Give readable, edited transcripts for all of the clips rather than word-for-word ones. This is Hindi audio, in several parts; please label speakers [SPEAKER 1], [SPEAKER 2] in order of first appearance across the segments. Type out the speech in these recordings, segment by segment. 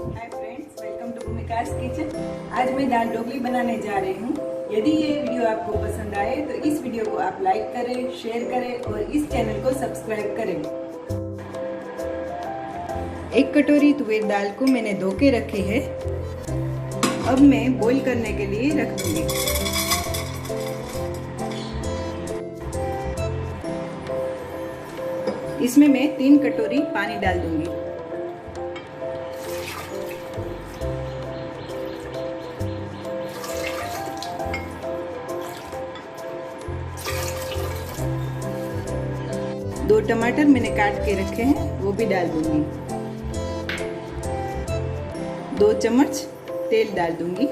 [SPEAKER 1] Hi friends, welcome to Bhumika's kitchen. आज मैं दाल ढोकली बनाने जा रही हूँ। यदि ये वीडियो आपको पसंद आए तो इस वीडियो को आप लाइक करें, शेयर करें और इस चैनल को सब्सक्राइब करें। 1 कटोरी तुअर दाल को मैंने धो के रखी है। अब मैं बॉईल करने के लिए रख दूंगी। इसमें मैं 3 कटोरी पानी डाल दूंगी। दो टमाटर मैंने काट के रखे हैं, वो भी डाल दूंगी। 2 चम्मच तेल डाल दूंगी।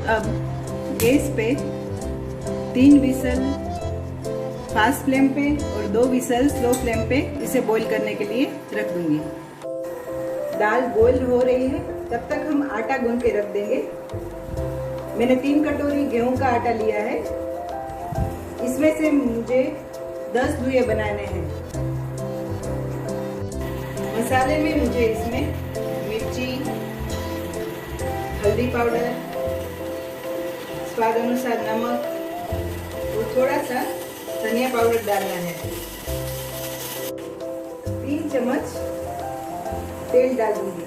[SPEAKER 1] अब गैस पे 3 विसल फास्ट फ्लेम पे और 2 विसल स्लो फ्लेम पे इसे बॉईल करने के लिए रख दूंगी। दाल बॉईल हो रही है, तब तक हम आटा गूंद के रख देंगे। मैंने 3 कटोरी गेहूं का आटा लिया है। इसमें से मुझे 10 दुए बनाने हैं। मसाले में मुझे इसमें मिर्ची, हल्दी पाउडर, स्वाद अनुसार नमक और थोड़ा सा धनिया पाउडर डालना है। 3 चम्मच तेल डाल दूंगी।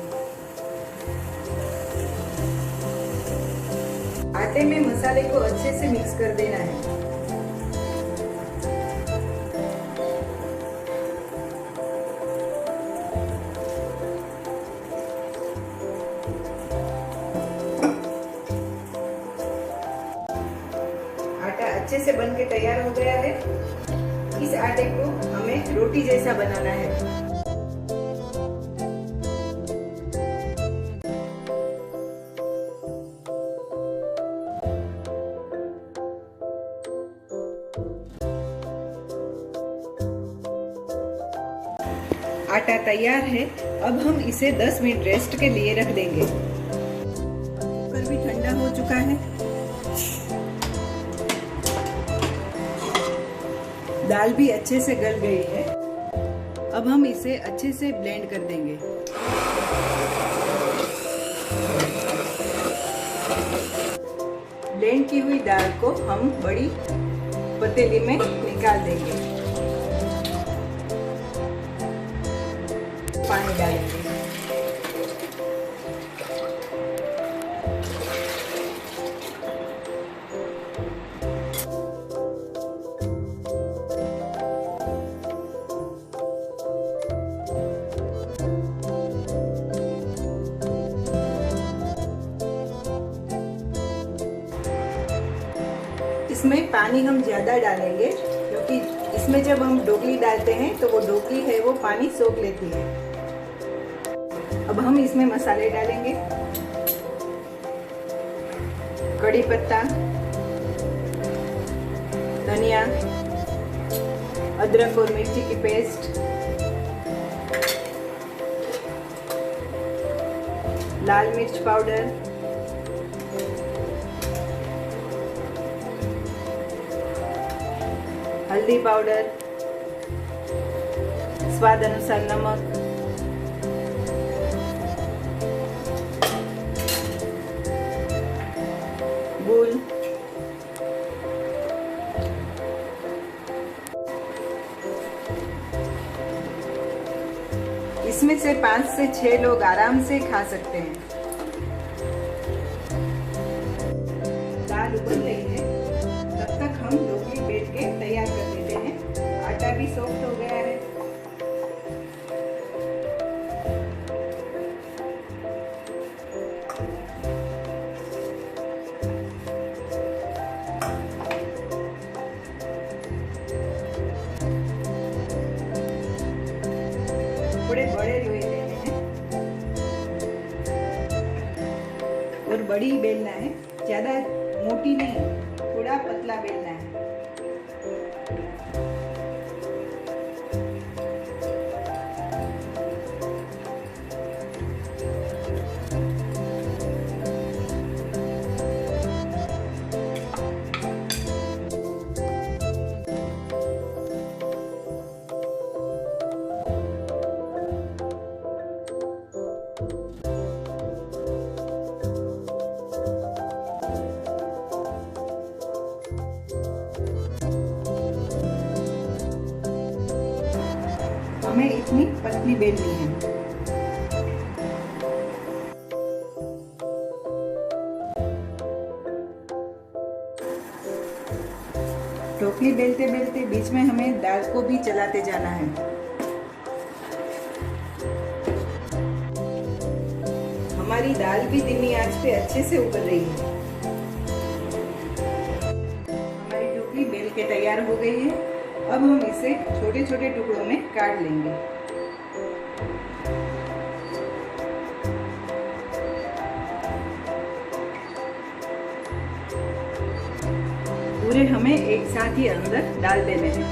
[SPEAKER 1] आटे में मसाले को अच्छे से मिक्स कर देना है। आटा अच्छे से बन के तैयार हो गया है। इस आटे को हमें रोटी जैसा बनाना है। आटा तैयार है। अब हम इसे 10 मिनट रेस्ट के लिए रख देंगे। कुकर भी ठंडा हो चुका है। दाल भी अच्छे से गल गई है। अब हम इसे अच्छे से ब्लेंड कर देंगे। ब्लेंड की हुई दाल को हम बड़ी पतीली में निकाल देंगे। पानी डालेंगे। इसमें पानी हम ज्यादा डालेंगे क्योंकि इसमें जब हम ढोकली डालते हैं तो वो ढोकली है वो पानी सोख लेती है। अब हम इसमें मसाले डालेंगे। कड़ी पत्ता, धनिया, अदरक और मिर्ची की पेस्ट, लाल मिर्च पाउडर, हल्दी पाउडर, स्वाद अनुसार नमक, गुड़, इसमें से 5 से 6 लोग आराम से खा सकते हैं। दाल उबल रही है, तब तक हम ढोकली बेट के तैयार कर लेते हैं। आटा भी सॉफ्ट हो गया है। थोड़े बड़े लोहे लेने हैं और बड़ी बेलना है। ज्यादा मोटी नहीं, थोड़ा पतला बेलना है। इतनी पतली बेलनी है। ढोकली बेलते बेलते बीच में हमें दाल को भी चलाते जाना है। हमारी दाल भी धीमी आंच पे अच्छे से उबल रही है। हमारी ढोकली बेल के तैयार हो गई है। अब हम इसे छोटे छोटे टुकड़ों में काट लेंगे। पूरे हमें एक साथ ही अंदर डाल देने हैं।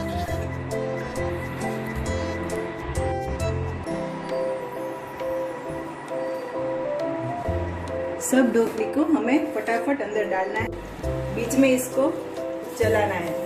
[SPEAKER 1] सब ढोकली को हमें फटाफट अंदर डालना है। बीच में इसको चलाना है।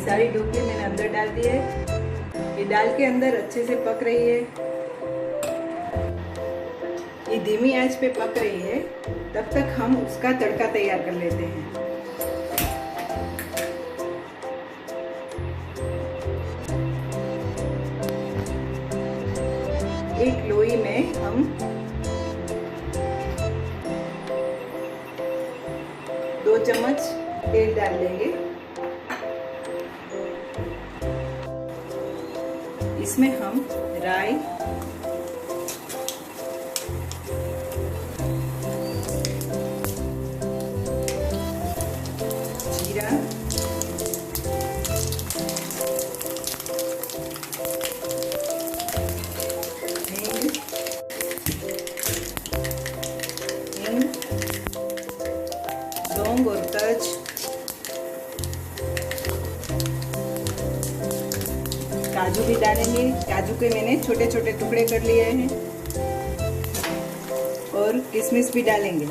[SPEAKER 1] सारी ढोकली मैंने अंदर डाल दी है। ये दाल के अंदर अच्छे से पक रही है। ये धीमी आंच पे पक रही है। तब तक हम उसका तड़का तैयार कर लेते हैं। एक लोई में हम 2 चम्मच तेल डाल देंगे। इसमें हम राई, जीरा, हींग, लौंग और तज, काजू भी डालेंगे। काजू के मैंने छोटे छोटे टुकड़े कर लिए हैं और किशमिश भी डालेंगे।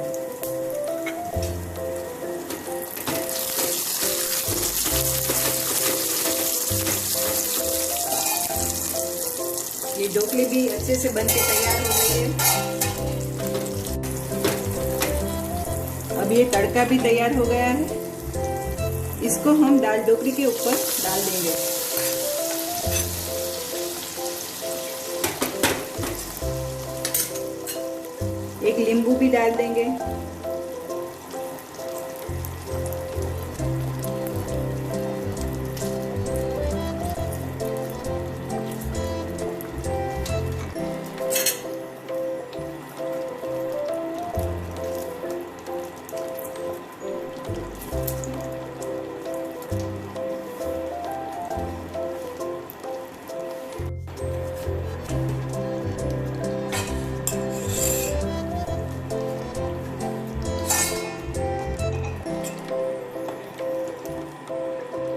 [SPEAKER 1] ये ढोकली भी अच्छे से बनके तैयार हो गई है। अब ये तड़का भी तैयार हो गया है। इसको हम दाल ढोकली के ऊपर डाल देंगे। एक नींबू भी डाल देंगे।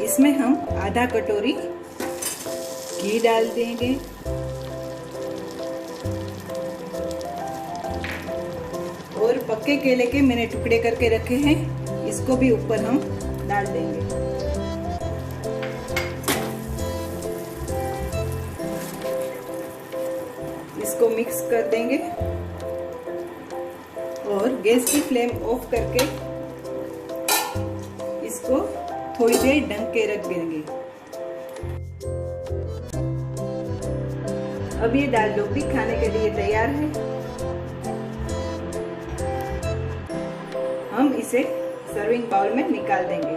[SPEAKER 1] इसमें हम आधा कटोरी घी डाल देंगे और पक्के केले के मैंने टुकड़े करके रखे हैं, इसको भी ऊपर हम डाल देंगे। इसको मिक्स कर देंगे और गैस की फ्लेम ऑफ करके इसको थोड़ी देर ढक के रख देंगे। अब ये दाल ढोकली खाने के लिए तैयार है। हम इसे सर्विंग बाउल में निकाल देंगे।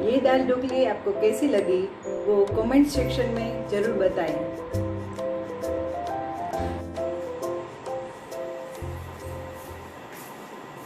[SPEAKER 1] ये दाल ढोकली आपको कैसी लगी वो कमेंट सेक्शन में जरूर बताएं।